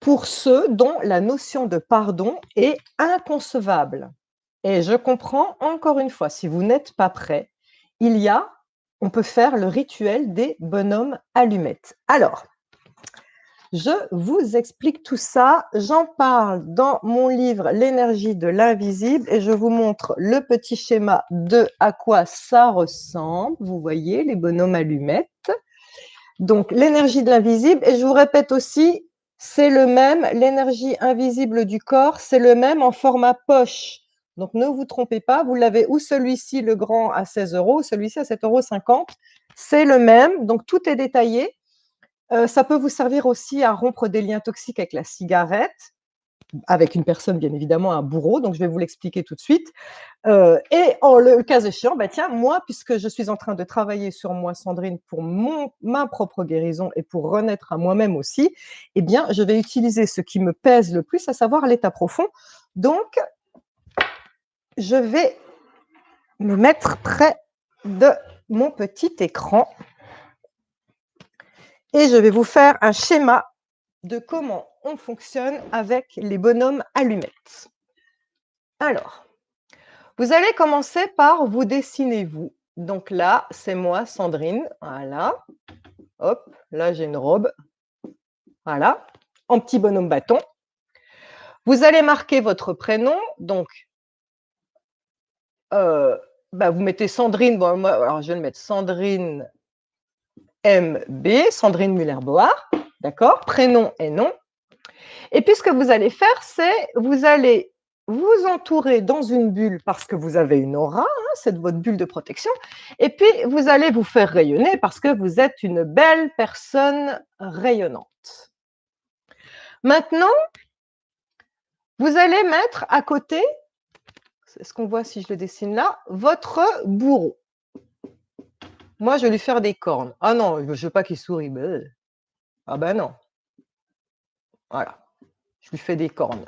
pour ceux dont la notion de pardon est inconcevable. Et je comprends, encore une fois, si vous n'êtes pas prêt, on peut faire le rituel des bonhommes allumettes. Alors, je vous explique tout ça. J'en parle dans mon livre L'énergie de l'invisible et je vous montre le petit schéma de à quoi ça ressemble. Vous voyez les bonhommes allumettes. Donc, l'énergie de l'invisible. Et je vous répète aussi, c'est le même, l'énergie invisible du corps, c'est le même en format poche. Donc, ne vous trompez pas, vous l'avez ou celui-ci, le grand, à 16 €, celui-ci à 7,50 €. C'est le même, donc tout est détaillé. Ça peut vous servir aussi à rompre des liens toxiques avec la cigarette, avec une personne, bien évidemment, un bourreau, donc je vais vous l'expliquer tout de suite. Et en le cas échéant, bah tiens, moi, puisque je suis en train de travailler sur moi, Sandrine, pour ma propre guérison et pour renaître à moi-même aussi, eh bien, je vais utiliser ce qui me pèse le plus, à savoir l'état profond. Donc, je vais me mettre près de mon petit écran et je vais vous faire un schéma de comment on fonctionne avec les bonhommes allumettes. Alors, vous allez commencer par vous dessiner vous. Donc là, c'est moi, Sandrine, voilà. Hop, là j'ai une robe, voilà, en petit bonhomme bâton. Vous allez marquer votre prénom, donc vous mettez Sandrine, bon moi alors je vais le mettre Sandrine MB, Sandrine Muller-Board, d'accord? Prénom et nom. Et puis ce que vous allez faire, c'est vous allez vous entourer dans une bulle parce que vous avez une aura, hein, c'est votre bulle de protection, et puis vous allez vous faire rayonner parce que vous êtes une belle personne rayonnante. Maintenant, vous allez mettre à côté, c'est ce qu'on voit si je le dessine là, votre bourreau. Moi, je vais lui faire des cornes. Ah non, je ne veux pas qu'il sourie. Ah ben non. Voilà. Je lui fais des cornes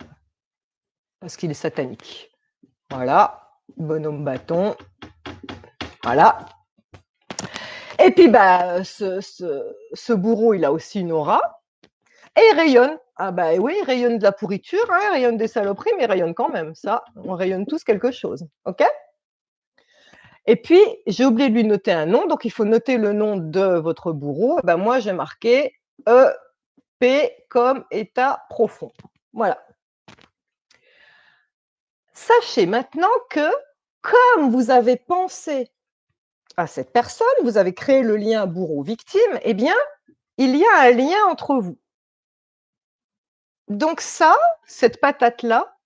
parce qu'il est satanique. Voilà. Bonhomme bâton. Voilà. Et puis, ce bourreau, il a aussi une aura et il rayonne. Ah bah oui, il rayonne de la pourriture, hein, il rayonne des saloperies, mais il rayonne quand même. Ça, on rayonne tous quelque chose. OK? Et puis, j'ai oublié de lui noter un nom, donc il faut noter le nom de votre bourreau. Ben moi, j'ai marqué EP comme état profond. Voilà. Sachez maintenant que, comme vous avez pensé à cette personne, vous avez créé le lien bourreau-victime, eh bien, il y a un lien entre vous. Donc ça, cette patate-là,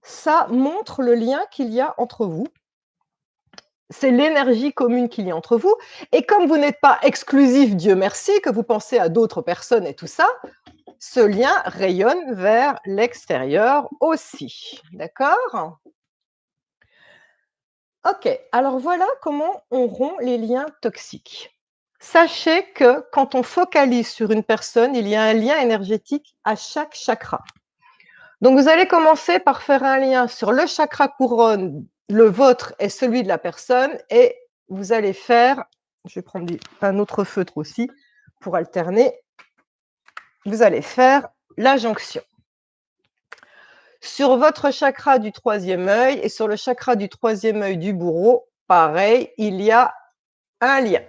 ça montre le lien qu'il y a entre vous. C'est l'énergie commune qu'il y a entre vous. Et comme vous n'êtes pas exclusif, Dieu merci, que vous pensez à d'autres personnes et tout ça, ce lien rayonne vers l'extérieur aussi. D'accord? OK, alors voilà comment on rompt les liens toxiques. Sachez que quand on focalise sur une personne, il y a un lien énergétique à chaque chakra. Donc vous allez commencer par faire un lien sur le chakra couronne, le vôtre et celui de la personne, et vous allez faire, je vais prendre un autre feutre aussi pour alterner, vous allez faire la jonction. Sur votre chakra du troisième œil et sur le chakra du troisième œil du bourreau, pareil, il y a un lien.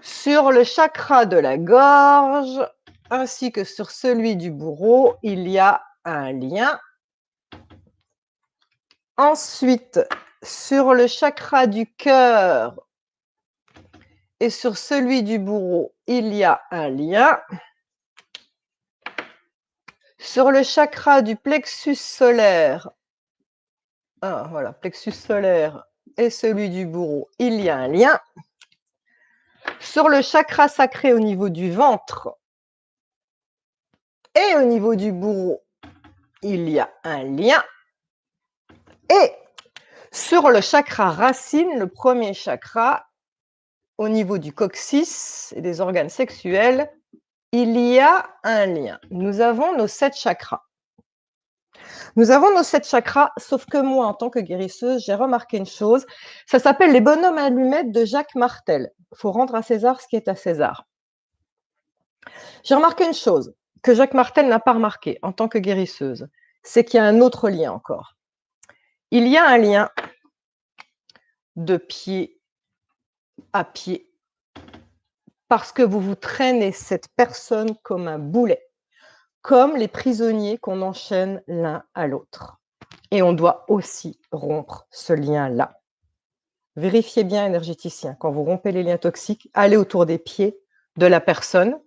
Sur le chakra de la gorge, ainsi que sur celui du bourreau, il y a un lien. Ensuite, sur le chakra du cœur et sur celui du bourreau, il y a un lien. Sur le chakra du plexus solaire, voilà, plexus solaire et celui du bourreau, il y a un lien. Sur le chakra sacré au niveau du ventre et au niveau du bourreau, il y a un lien. Et sur le chakra racine, le premier chakra, au niveau du coccyx et des organes sexuels, il y a un lien. Nous avons nos 7 chakras. Nous avons nos 7 chakras, sauf que moi, en tant que guérisseuse, j'ai remarqué une chose. Ça s'appelle les bonhommes allumettes de Jacques Martel. Il faut rendre à César ce qui est à César. J'ai remarqué une chose que Jacques Martel n'a pas remarqué en tant que guérisseuse, c'est qu'il y a un autre lien encore. Il y a un lien de pied à pied parce que vous vous traînez cette personne comme un boulet, comme les prisonniers qu'on enchaîne l'un à l'autre. Et on doit aussi rompre ce lien-là. Vérifiez bien, énergéticien, quand vous rompez les liens toxiques, allez autour des pieds de la personne.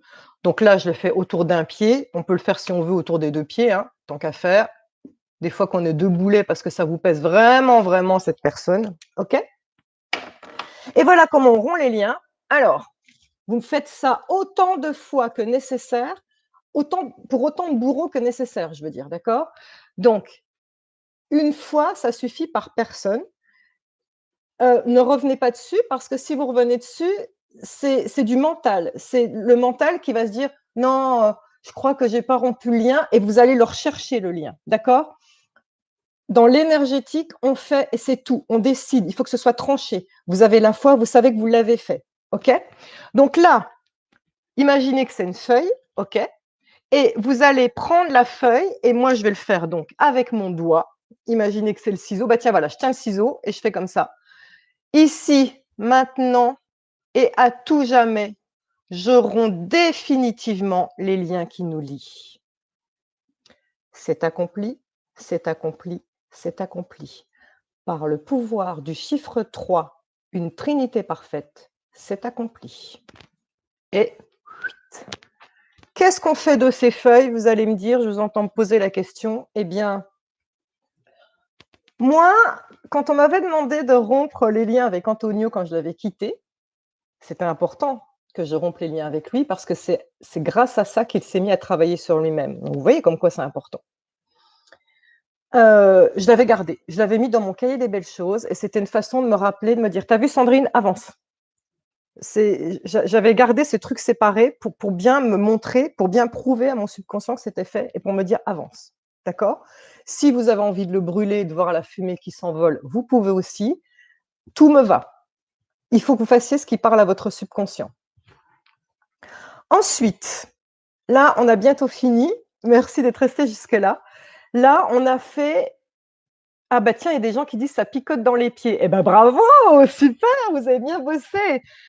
Donc là, je le fais autour d'un pied. On peut le faire si on veut autour des 2 pieds, hein, tant qu'à faire. Des fois qu'on est 2 boulets parce que ça vous pèse vraiment, vraiment cette personne. OK? Et voilà comment on rompt les liens. Alors, vous faites ça autant de fois que nécessaire, pour autant de bourreaux que nécessaire, je veux dire, d'accord? Donc, une fois, ça suffit par personne. Ne revenez pas dessus parce que si vous revenez dessus, c'est du mental. C'est le mental qui va se dire: «Non, je crois que j'ai pas rompu le lien» et vous allez le rechercher le lien, d'accord? Dans l'énergétique, on fait et c'est tout, on décide, il faut que ce soit tranché. Vous avez la foi, vous savez que vous l'avez fait, OK? Donc là, imaginez que c'est une feuille, OK? Et vous allez prendre la feuille et moi je vais le faire donc avec mon doigt. Imaginez que c'est le ciseau. Bah tiens, voilà, je tiens le ciseau et je fais comme ça. Ici, maintenant et à tout jamais, je romps définitivement les liens qui nous lient. C'est accompli, c'est accompli, c'est accompli. Par le pouvoir du chiffre 3, une trinité parfaite, c'est accompli. Et qu'est-ce qu'on fait de ces feuilles? Vous allez me dire, je vous entends me poser la question. Eh bien, moi, quand on m'avait demandé de rompre les liens avec Antonio quand je l'avais quitté, c'était important que je rompe les liens avec lui parce que c'est grâce à ça qu'il s'est mis à travailler sur lui-même. Donc vous voyez comme quoi c'est important. Je l'avais gardé, je l'avais mis dans mon cahier des belles choses et c'était une façon de me rappeler, de me dire: «Tu as vu Sandrine? Avance». J'avais gardé ces trucs séparés pour bien me montrer, pour bien prouver à mon subconscient que c'était fait et pour me dire: «Avance». D'accord? Si vous avez envie de le brûler, de voir la fumée qui s'envole, vous pouvez aussi. Tout me va. Il faut que vous fassiez ce qui parle à votre subconscient. Ensuite, là, on a bientôt fini. Merci d'être resté jusque-là. Là, on a fait ah bah tiens, il y a des gens qui disent: «Ça picote dans les pieds». Eh ben bravo! Super, vous avez bien bossé.